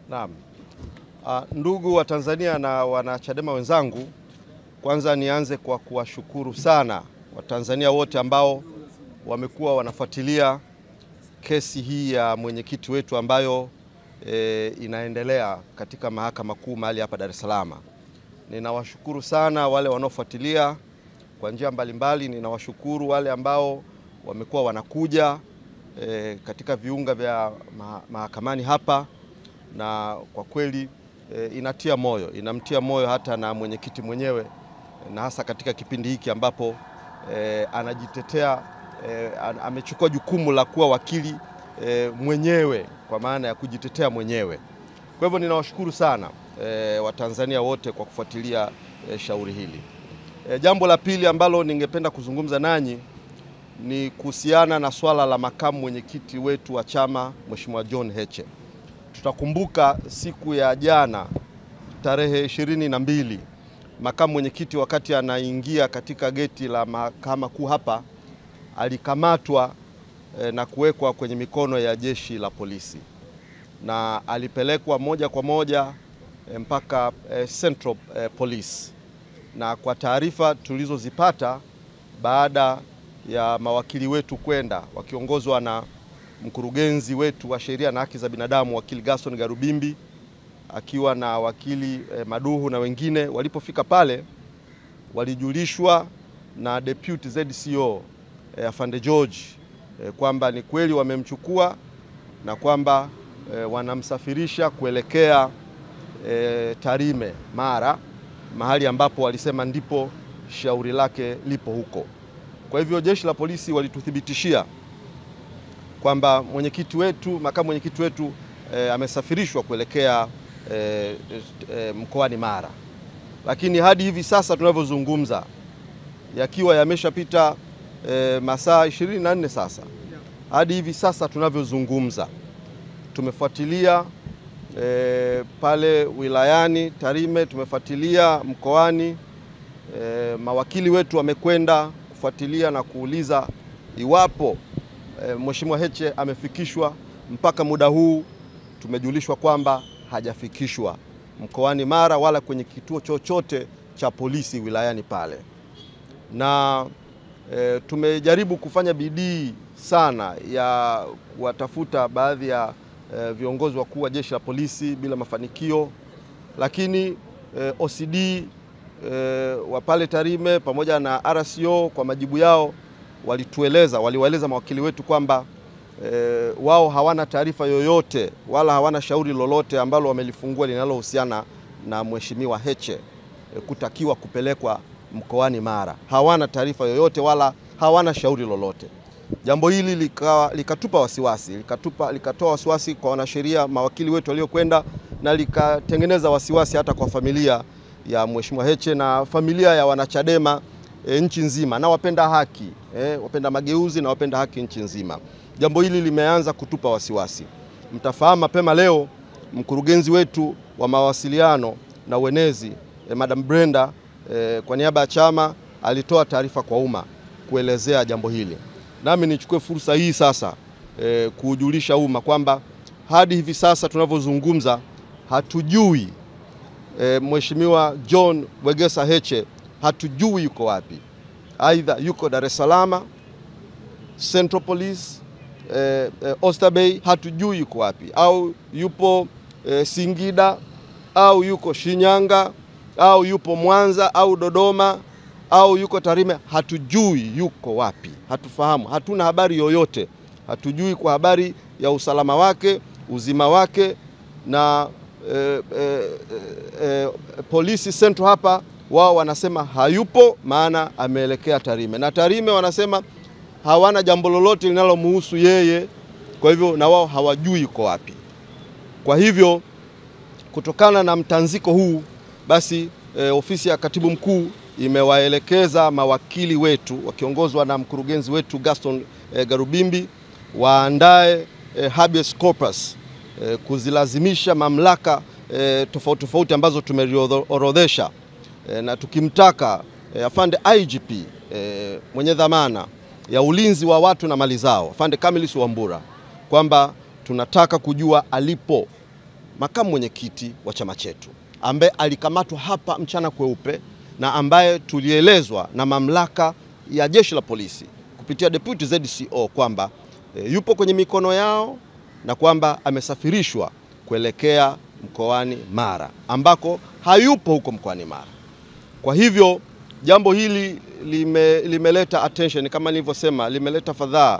Naam. Ndugu wa Tanzania na wanachadema wenzangu, kwanza nianze kwa kuwashukuru sana Watanzania wote ambao wamekuwa wanafuatilia kesi hii ya mwenyekiti wetu ambayo inaendelea katika Mahakama Kuu mahali hapa Dar es Salaam. Ninawashukuru sana wale wanaofuatilia kwa njia mbalimbali. Ninawashukuru wale ambao wamekuwa wanakuja katika viunga vya mahakamani hapa, na kwa kweli inamtia moyo hata na mwenyekiti mwenyewe, na hasa katika kipindi hiki ambapo anajitetea, amechukua jukumu la kuwa wakili mwenyewe, kwa maana ya kujitetea mwenyewe. Kwa hivyo ninawashukuru sana Watanzania wote kwa kufuatilia shauri hili. Jambo la pili ambalo ningependa kuzungumza nanyi ni kuhusiana na swala la makamu mwenyekiti wetu wa chama, Mheshimiwa John Heche. Tutakumbuka siku ya jana tarehe 22, makamu mwenyekiti wakati anaingia katika geti la Mahakama Kuu hapa alikamatwa na kuwekwa kwenye mikono ya jeshi la polisi, na alipelekwa moja kwa moja mpaka Central Police. Na kwa taarifa tulizozipata baada ya mawakili wetu kwenda wakiongozwa na mkurugenzi wetu wa sheria na haki za binadamu, wakili Gaston Garubimbi, akiwa na wakili Maduhu na wengine, walipofika pale walijulishwa na Deputy ZCO Afande George kwamba ni kweli wamemchukua na kwamba wanamsafirisha kuelekea Tarime Mara, mahali ambapo walisema ndipo shauri lake lipo huko. Kwa hivyo jeshi la polisi walituthibitishia kwamba mwenyekiti wetu, makamu mwenyekiti wetu amesafirishwa kuelekea mkoani Mara. Lakini hadi hivi sasa tunavyozungumza, yakiwa yameshapita masaa 24 sasa, hadi hivi sasa tunavyozungumza, tumefuatilia pale wilayani Tarime, tumefuatilia mkoani, mawakili wetu wamekwenda kufuatilia na kuuliza iwapo Mheshimiwa Heche amefikishwa. Mpaka muda huu tumejulishwa kwamba hajafikishwa mkoani Mara wala kwenye kituo chochote cha polisi wilayani pale. Na tumejaribu kufanya bidii sana ya kuwatafuta baadhi ya viongozi wakuu wa jeshi la polisi bila mafanikio, lakini OCD wa pale Tarime pamoja na RCO kwa majibu yao waliwaeleza mawakili wetu kwamba wao hawana taarifa yoyote wala hawana shauri lolote ambalo wamelifungua linalohusiana na Mheshimiwa Heche kutakiwa kupelekwa mkoani Mara. Hawana taarifa yoyote wala hawana shauri lolote. Jambo hili likatupa wasiwasi, likatoa wasiwasi kwa wanasheria, mawakili wetu waliokwenda, na likatengeneza wasiwasi hata kwa familia ya Mheshimiwa Heche na familia ya wanachadema nchi nzima, na wapenda haki, wapenda mageuzi na wapenda haki nchi nzima. Jambo hili limeanza kutupa wasiwasi. Mtafahamu mapema leo mkurugenzi wetu wa mawasiliano na uenezi Madam Brenda kwa niaba ya chama alitoa taarifa kwa umma kuelezea jambo hili. Nami nichukue fursa hii sasa kujulisha umma kwamba hadi hivi sasa tunavyozungumza hatujui Mheshimiwa John Wegesa Heche, hatujui yuko wapi. Aidha yuko Dar es Salaam, Central Police, Oysterbay, hatujui yuko wapi, au yupo Singida, au yuko Shinyanga, au yupo Mwanza au Dodoma, au yuko Tarime. Hatujui yuko wapi, hatufahamu, hatuna habari yoyote. Hatujui kwa habari ya usalama wake, uzima wake, na polisi Central hapa wao wanasema hayupo, maana ameelekea Tarime, na Tarime wanasema hawana jambo lolote linalomhusu yeye. Kwa hivyo na wao hawajui yuko wapi. Kwa hivyo kutokana na mtanziko huu, basi ofisi ya katibu mkuu imewaelekeza mawakili wetu wakiongozwa na mkurugenzi wetu Gaston Garubimbi waandae habeas corpus kuzilazimisha mamlaka tofauti ambazo tumeliorodhesha, na tukimtaka afande IGP mwenye dhamana ya ulinzi wa watu na mali zao, afande Camillus Wambura, kwamba tunataka kujua alipo makamu mwenyekiti wa chama chetu ambaye alikamatwa hapa mchana kweupe na ambaye tulielezwa na mamlaka ya jeshi la polisi kupitia Deputy ZCO kwamba yupo kwenye mikono yao na kwamba amesafirishwa kuelekea mkoani Mara ambako hayupo huko mkoani Mara. Kwa hivyo jambo hili limeleta attention, kama nilivyosema, limeleta fadhaa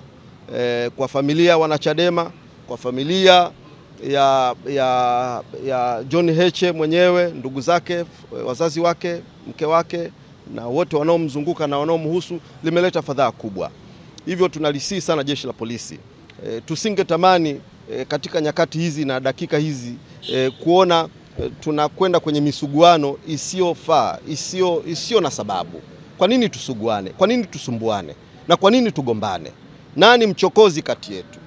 kwa familia wanachadema, kwa familia ya John Heche mwenyewe, ndugu zake, wazazi wake, mke wake na wote wanaomzunguka na wanaomhusu, limeleta fadhaa kubwa. Hivyo tunalisii sana jeshi la polisi. Tusingetamani katika nyakati hizi na dakika hizi kuona tunakwenda kwenye misuguano isiyofaa, isiyo na sababu. Kwa nini tusuguane? Kwa nini tusumbuane? Na kwa nini tugombane? Nani mchokozi kati yetu?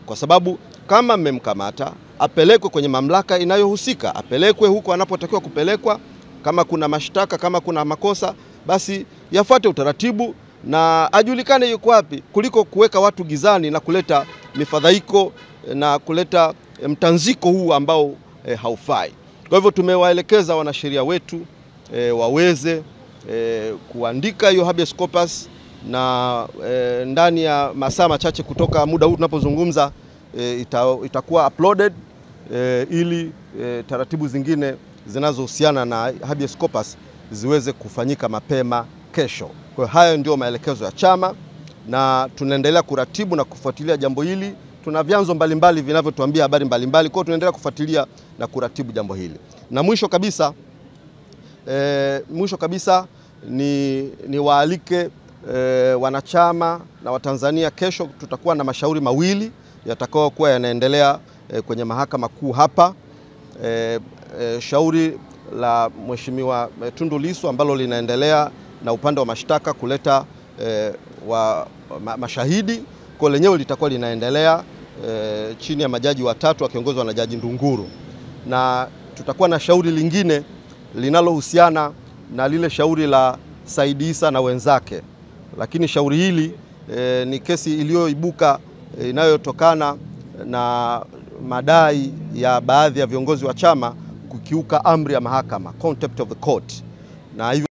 Kwa sababu kama mmemkamata, apelekwe kwenye mamlaka inayohusika, apelekwe huko anapotakiwa kupelekwa. Kama kuna mashtaka, kama kuna makosa, basi yafuate utaratibu na ajulikane yuko wapi, kuliko kuweka watu gizani na kuleta mifadhaiko na kuleta mtanziko huu ambao haufai. Kwa hivyo tumewaelekeza wanasheria wetu waweze kuandika hiyo habeas corpus na ndani ya masaa machache kutoka muda huu tunapozungumza itakuwa uploaded ili taratibu zingine zinazohusiana na habeas corpus ziweze kufanyika mapema kesho. Kwa hayo ndio maelekezo ya chama na tunaendelea kuratibu na kufuatilia jambo hili. Tuna vyanzo mbalimbali vinavyotuambia habari mbalimbali, kwa hiyo tunaendelea kufuatilia na kuratibu jambo hili. Na mwisho kabisa ni waalike wanachama na Watanzania, kesho tutakuwa na mashauri mawili yatakao kuwa yanaendelea kwenye mahakama kuu hapa. Shauri la Mheshimiwa Tundu Lissu ambalo linaendelea na upande wa mashtaka kuleta mashahidi, kwa lenyewe litakuwa linaendelea chini ya majaji watatu wakiongozwa na Jaji Ndunguru. Na tutakuwa na shauri lingine linalohusiana na lile shauri la Said Issa na wenzake. Lakini shauri hili ni kesi iliyoibuka inayotokana na madai ya baadhi ya viongozi wa chama kukiuka amri ya mahakama, contempt of the court. Na hivyo